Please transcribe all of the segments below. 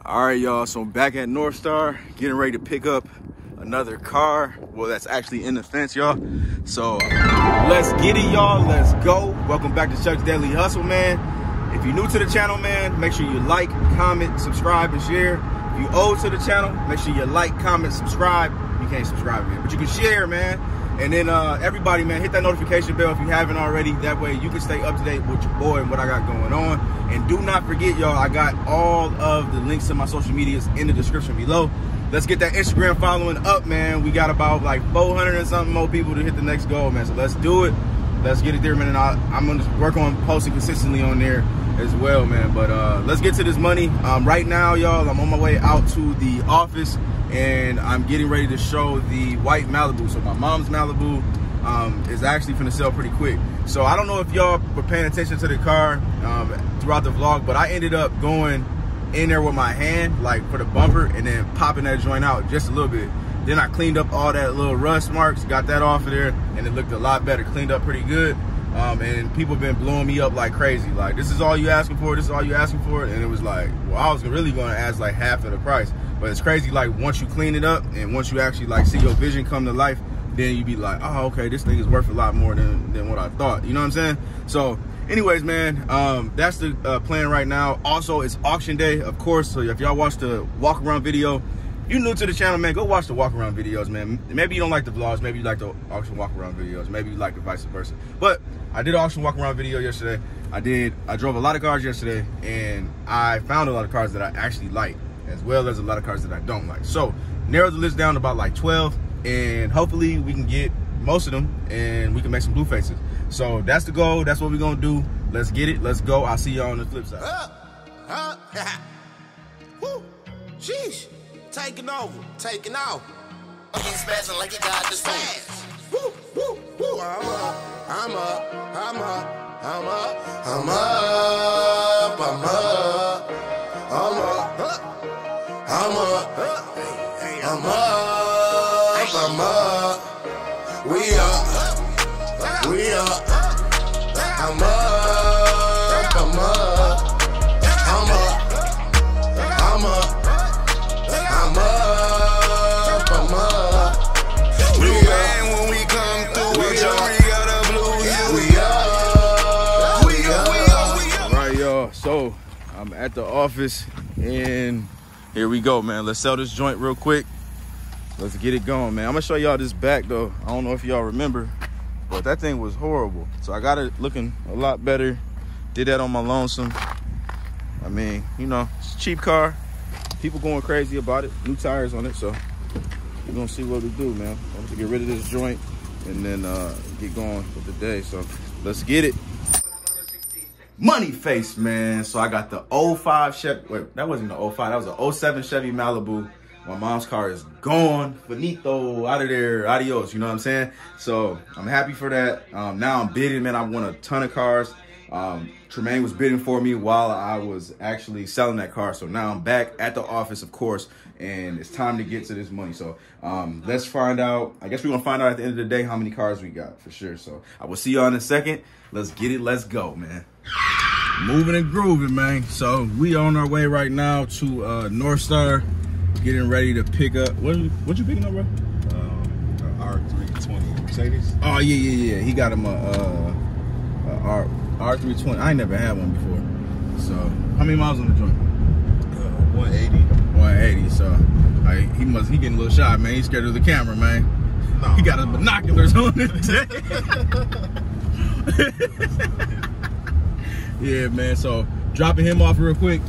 All right, y'all, so I'm back at North Star, getting ready to pick up another car. Well, that's actually in the fence, y'all. So let's get it, y'all. Let's go. Welcome back to Chuck's Daily Hustle, man. If you're new to the channel, man, make sure you like, comment, subscribe, and share. If you're old to the channel, make sure you like, comment, subscribe. You can't subscribe yet, but you can share, man. And then everybody, man, hit that notification bell if you haven't already. That way you can stay up to date with your boy and what I got going on. And do not forget, y'all, I got all of the links to my social medias in the description below. Let's get that Instagram following up, man. We got about like 400 and something more people to hit the next goal, man. So let's do it. Let's get it there, man. And I'm going to work on posting consistently on there as well, man. But let's get to this money. Right now, y'all, I'm on my way out to the office, and I'm getting ready to show the white Malibu. So my mom's Malibu is actually finna sell pretty quick. So I don't know if y'all were paying attention to the car throughout the vlog, but I ended up going in there with my hand, like for the bumper, and then popping that joint out just a little bit. Then I cleaned up all that little rust marks, got that off of there, and it looked a lot better, cleaned up pretty good. And people been blowing me up like crazy. Like, this is all you asking for? This is all you asking for? And it was like, well, I was really going to ask like half of the price. But it's crazy, like once you clean it up and once you actually like see your vision come to life, then you be like, oh, okay, this thing is worth a lot more than what I thought. You know what I'm saying? So anyways, man, that's the plan right now. Also, it's auction day, of course. So if y'all watched the walk around video, you're new to the channel, man, go watch the walk around videos, man. Maybe you don't like the vlogs, maybe you like the auction walk around videos, maybe you like the vice versa. But I did an auction walk around video yesterday. I drove a lot of cars yesterday, and I found a lot of cars that I actually like, as well as a lot of cars that I don't like. So narrowed the list down to about like 12, and hopefully we can get most of them and we can make some blue faces. So that's the goal. That's what we're gonna do. Let's get it. Let's go. I'll see y'all on the flip side. Woo. Sheesh. Taking over. Taking off. He's spazzing like he got the spaz. Woo, woo, woo. I'm up. I'm up. I'm up. I'm up. I'm up. I'm up. I'm up. I'm up. I'm up. I'm up. We up. We up. I'm up. I'm up. I'm up. I'm up. I'm up. I'm up. We up. When we come through, we got a blue hill. We up. We up. We up. We up. All right, y'all. So I'm at the office, and here we go, man. Let's sell this joint real quick. Let's get it going, man. I'm gonna show y'all this back though. I don't know if y'all remember, but that thing was horrible. So I got it looking a lot better. Did that on my lonesome. I mean, you know, it's a cheap car. People going crazy about it. New tires on it, so we're gonna see what we do, man. I'm gonna get rid of this joint and then get going with the day. So let's get it. Money face, man. So I got the 05 Chevy. Wait, that wasn't the 05. That was a 07 Chevy Malibu. My mom's car is gone. Finito, out of there, adios, you know what I'm saying? So I'm happy for that. Now I'm bidding, man. I won a ton of cars. Tremaine was bidding for me while I was actually selling that car. So now I'm back at the office, of course, and it's time to get to this money. So let's find out. I guess we're gonna find out at the end of the day how many cars we got for sure. So I will see y'all in a second. Let's get it. Let's go, man. Moving and grooving, man. So we on our way right now to North Star. Getting ready to pick up. What you picking up, bro? R320 Mercedes. Oh yeah. He got him a R320. I ain't never had one before. So how many miles on the joint? 180. 180. So he getting a little shy, man. He's scared of the camera, man. No, he got his binoculars on today. Yeah, man. So dropping him off real quick.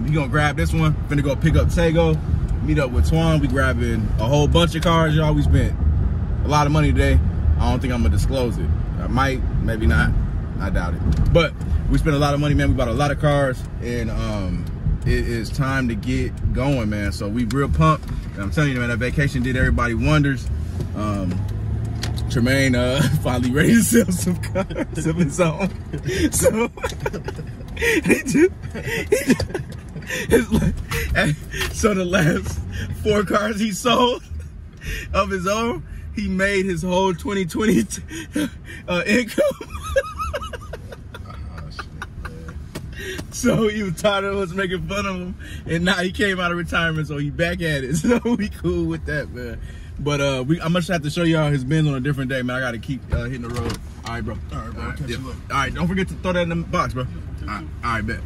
He gonna grab this one. Finna go pick up Tego. Meet up with Twan. We grabbing a whole bunch of cars, y'all. We spent a lot of money today. I don't think I'm gonna disclose it. I might, maybe not. I doubt it. But we spent a lot of money, man. We bought a lot of cars, and it is time to get going, man. So we real pumped. And I'm telling you, man, that vacation did everybody wonders. Tremaine finally ready to sell some cars of his own. So so the last 4 cars he sold of his own, he made his whole 2020 income. So he was tired of us making fun of him, and now he came out of retirement, so he back at it. So we cool with that, man. But I must have to show y'all his bins on a different day, man. I gotta keep hitting the road. All right, bro. All right, bro. Catch you later. All right, don't forget to throw that in the box, bro. All right, bet.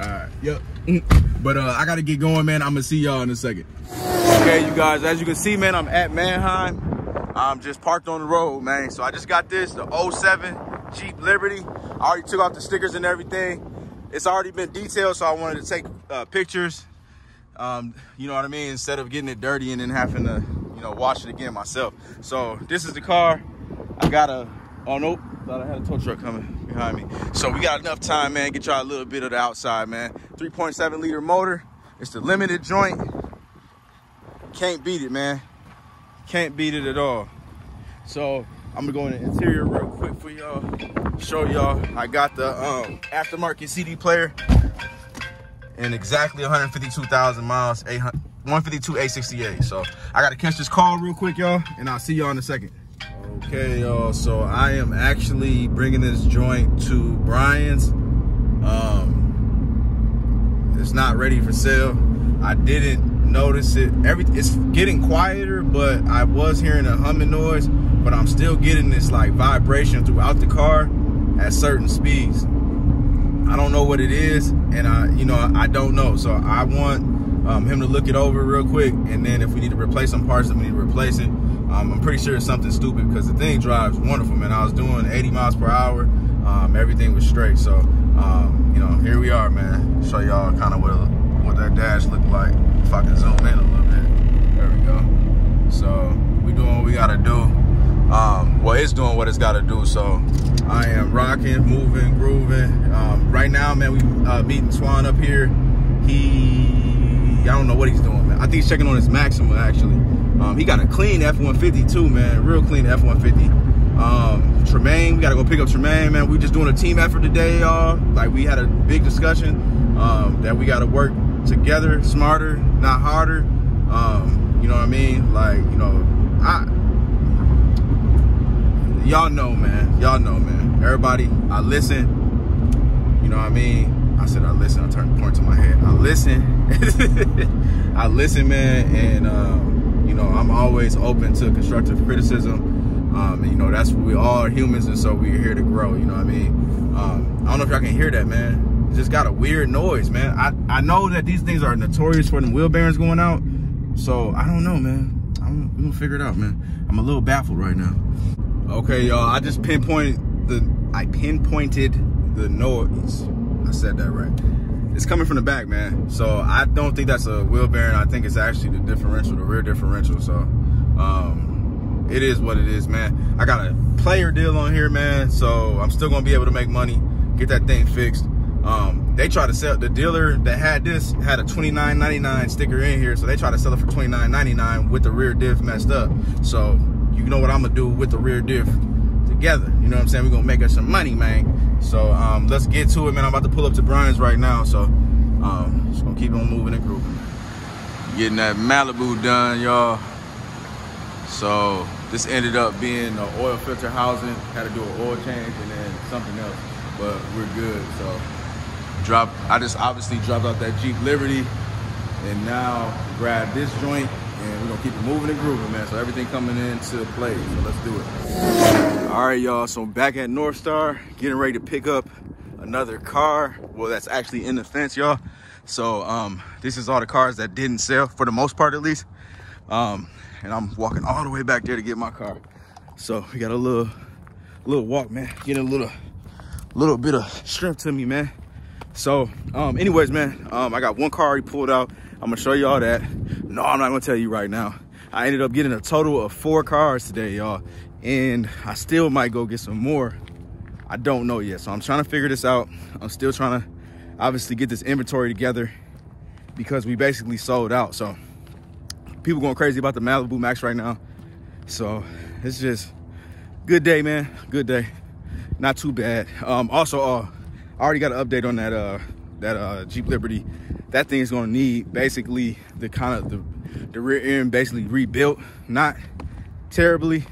All right, yep. But I gotta get going, man. I'm gonna see y'all in a second. Okay, you guys, as you can see, man, I'm at Mannheim. I'm just parked on the road, man. So I just got this, the 07 Jeep Liberty. I already took off the stickers and everything. It's already been detailed, so I wanted to take pictures. You know what I mean? Instead of getting it dirty and then having to, you know, wash it again myself. So this is the car. I got a, oh nope, thought I had a tow truck coming behind me. So we got enough time, man. Get y'all a little bit of the outside, man. 3.7 liter motor. It's the limited joint. Can't beat it, man. Can't beat it at all. So I'm gonna go in the interior real quick for y'all. Show y'all. I got the aftermarket CD player and exactly 152,000 miles, 152 A68. So I gotta catch this call real quick, y'all, and I'll see y'all in a second. Okay, y'all. So I am actually bringing this joint to Brian's. It's not ready for sale. I didn't notice it. It's getting quieter, but I was hearing a humming noise, but I'm still getting this like vibration throughout the car at certain speeds. I don't know what it is, and I don't know. So I want him to look it over real quick, and then if we need to replace some parts, then we need to replace it. I'm pretty sure it's something stupid because the thing drives wonderful, man. I was doing 80 miles per hour. Everything was straight. So, you know, here we are, man. Show y'all kind of what that dash looked like. If I can zoom in a little bit. There we go. So we doing what we gotta do. Well, it's doing what it's gotta do. So I am rocking, moving, grooving. Right now, man, we meeting Swan up here. I don't know what he's doing, man. I think he's checking on his Maxima, actually. He got a clean F-150 too, man. Real clean F-150. Tremaine, we gotta go pick up Tremaine, man. We just doing a team effort today, y'all. Like, we had a big discussion that we gotta work together, smarter, not harder. You know what I mean? Like, you know, y'all know, man. Y'all know, man. Everybody, I listen. You know what I mean? I said I listen. I turned the point to my head. I listen. I listen, man. And, you know, I'm always open to constructive criticism. And, you know, that's what we all are, humans, and so we're here to grow. You know what I mean? I don't know if y'all can hear that, man. It just got a weird noise, man. I know that these things are notorious for the wheel bearings going out. So, I don't know, man. We're gonna figure it out, man. I'm a little baffled right now. Okay, y'all, I just pinpointed the noise. I said that right. It's coming from the back, man. So I don't think that's a wheel bearing. I think it's actually the differential, the rear differential. So it is what it is, man. I got a player deal on here, man. So I'm still gonna be able to make money, get that thing fixed. They try to sell, the dealer that had this had a $29.99 sticker in here. So they try to sell it for $29.99 with the rear diff messed up. So you know what I'm gonna do with the rear diff together. You know what I'm saying? We're gonna make us some money, man. So let's get to it, man. I'm about to pull up to Brian's right now. So just gonna keep on moving and grooving. Getting that Malibu done, y'all. So this ended up being the oil filter housing. Had to do an oil change and then something else, but we're good. So I just obviously dropped out that Jeep Liberty and now grab this joint and we're gonna keep it moving and grooving, man. So everything coming into play, so let's do it. All right, y'all, so I'm back at North Star, getting ready to pick up another car. Well, that's actually in the fence, y'all. So this is all the cars that didn't sell, for the most part at least. And I'm walking all the way back there to get my car. So we got a little walk, man. Getting a little bit of strength to me, man. So anyways, man, I got one car already pulled out. I'm gonna show y'all that. No, I'm not gonna tell you right now. I ended up getting a total of 4 cars today, y'all. And I still might go get some more. I don't know yet. So I'm trying to figure this out. I'm still trying to obviously get this inventory together because we basically sold out. So people going crazy about the Malibu Max right now. So it's just good day, man. Good day. Not too bad. Also, I already got an update on that Jeep Liberty. That thing is gonna need basically the rear end basically rebuilt. Not terribly,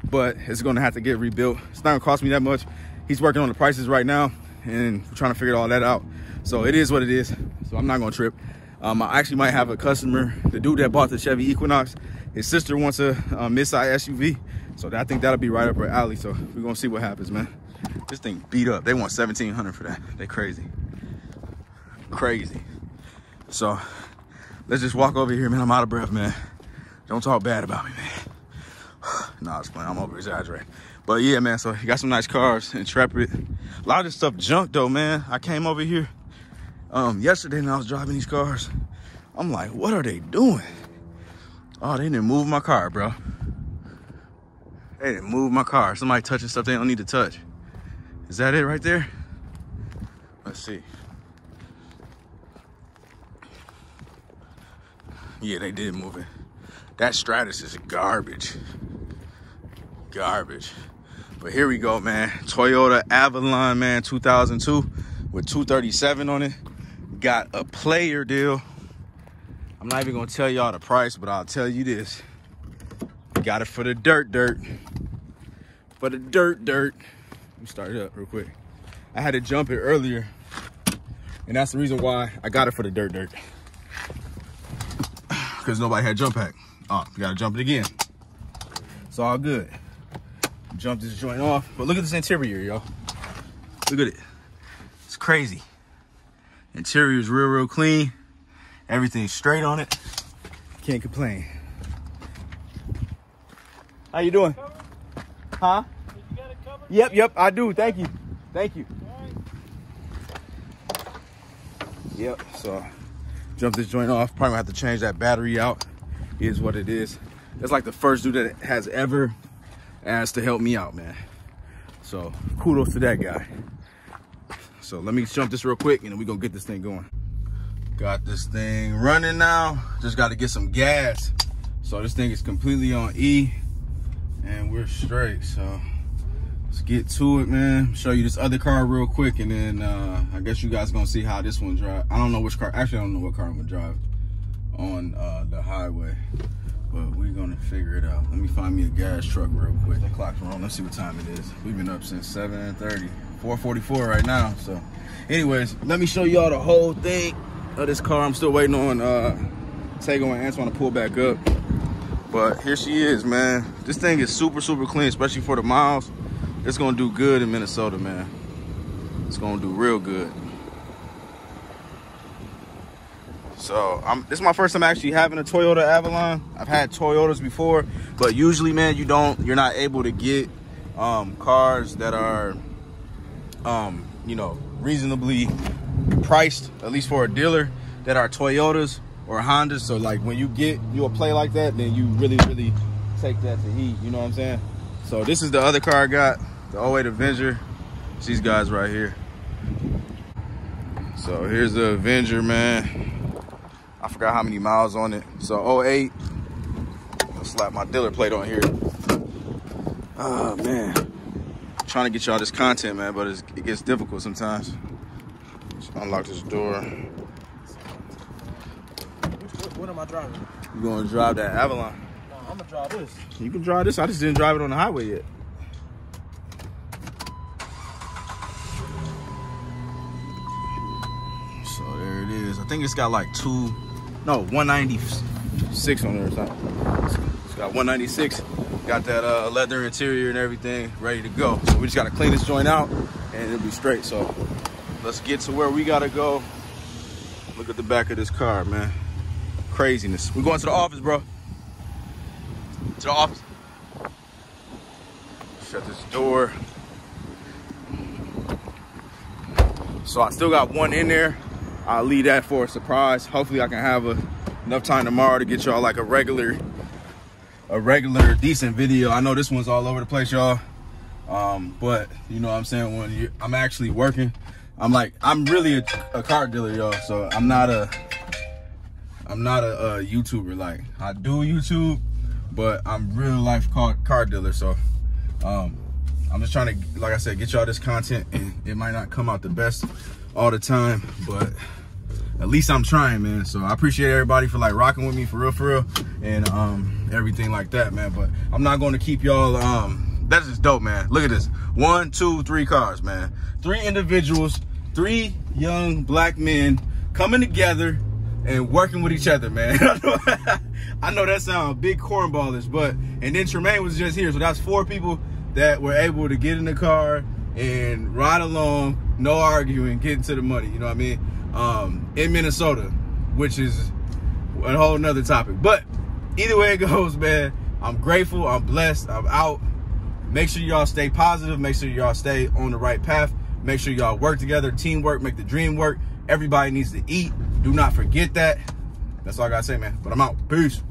but it's gonna have to get rebuilt. It's not gonna cost me that much. He's working on the prices right now and we're trying to figure all that out. So it is what it is. So I'm not gonna trip. I actually might have a customer, the dude that bought the Chevy Equinox, his sister wants a mid-size SUV. So I think that'll be right up her alley. So we're gonna see what happens, man. This thing beat up. They want $1,700 for that. They crazy. Crazy. So let's just walk over here, man. I'm out of breath, man. Don't talk bad about me, man. Nah, it's fine. I'm over exaggerating. But yeah, man, so you got some nice cars, Intrepid. A lot of this stuff junk though, man. I came over here yesterday and I was driving these cars. I'm like, what are they doing? Oh, they didn't move my car, bro. They didn't move my car. Somebody touching stuff they don't need to touch. Is that it right there? Let's see. Yeah, they did move it. That Stratus is garbage. Garbage. But here we go, man. Toyota Avalon, man, 2002 with 237 on it. Got a player deal. I'm not even gonna tell y'all the price, but I'll tell you this. Got it for the dirt. For the dirt. Let me start it up real quick. I had to jump it earlier, and that's the reason why I got it for the dirt. Because nobody had jump pack. Oh, you gotta jump it again. It's all good. Jump this joint off. But look at this interior, y'all. Look at it. It's crazy. Interior is real clean. Everything's straight on it. Can't complain. How you doing? Huh? You got it covered? Yep, I do. Thank you. Yep, so jump this joint off. Probably gonna have to change that battery out. It is what it is. That's like the first dude that has ever asked to help me out, man. So kudos to that guy. So let me jump this real quick and then we're gonna get this thing going. Got this thing running now. Just got to get some gas. So this thing is completely on E and we're straight. So let's get to it, man. Show you this other car real quick and then I guess you guys gonna see how this one drive. I don't know which car. Actually, I don't know what car I'm gonna drive on the highway, but we're gonna figure it out. Let me find me a gas truck real quick. The clock's wrong. Let's see what time it is. We've been up since 7:30. 4:44 right now. So anyways, let me show y'all the whole thing of this car. I'm still waiting on Tego and Antoine to pull back up, but here she is, man. This thing is super clean, especially for the miles. It's gonna do good in Minnesota, man. It's gonna do real good. So this is my first time actually having a Toyota Avalon. I've had Toyotas before, but usually, man, you're not able to get cars that are you know, reasonably priced, at least for a dealer, that are Toyotas or Hondas. So like when you get you a play like that, then you really take that to heat, you know what I'm saying? So this is the other car I got, the 08 Avenger. It's these guys right here. So here's the Avenger, man. I forgot how many miles on it. So 08. I'll slap my dealer plate on here. Oh man, trying to get y'all this content, man, but it gets difficult sometimes. Let's unlock this door. What am I driving? You gonna drive that Avalon? No, I'm gonna drive this. You can drive this. I just didn't drive it on the highway yet. So there it is. I think it's got like 196 on there or something. It's got 196. Got that leather interior and everything ready to go. So we just gotta clean this joint out and it'll be straight. So let's get to where we gotta go. Look at the back of this car, man. Craziness. We're going to the office, bro. To the office. Shut this door. So I still got one in there. I'll leave that for a surprise. Hopefully I can have enough time tomorrow to get y'all like a regular decent video. I know this one's all over the place, y'all, but you know what I'm saying, when I'm actually working, I'm really a car dealer, y'all. So I'm not a YouTuber. Like, I do YouTube, but I'm real life car dealer. So I'm just trying to, like I said, get y'all this content, and it might not come out the best all the time, but at least I'm trying, man. So I appreciate everybody for like rocking with me for real, and everything like that, man. But I'm not going to keep y'all. That's just dope, man. Look at this. 1, 2, 3 cars, man. 3 individuals 3 young black men coming together and working with each other, man. I know that sounds big cornballish, but, and then Tremaine was just here. So that's 4 people that were able to get in the car and ride along, no arguing, get into the money, you know what I mean? In Minnesota, which is a whole nother topic. But either way it goes, man, I'm grateful, I'm blessed, I'm out. Make sure y'all stay positive. Make sure y'all stay on the right path. Make sure y'all work together, teamwork, make the dream work. Everybody needs to eat. Do not forget that. That's all I gotta say, man. But I'm out. Peace.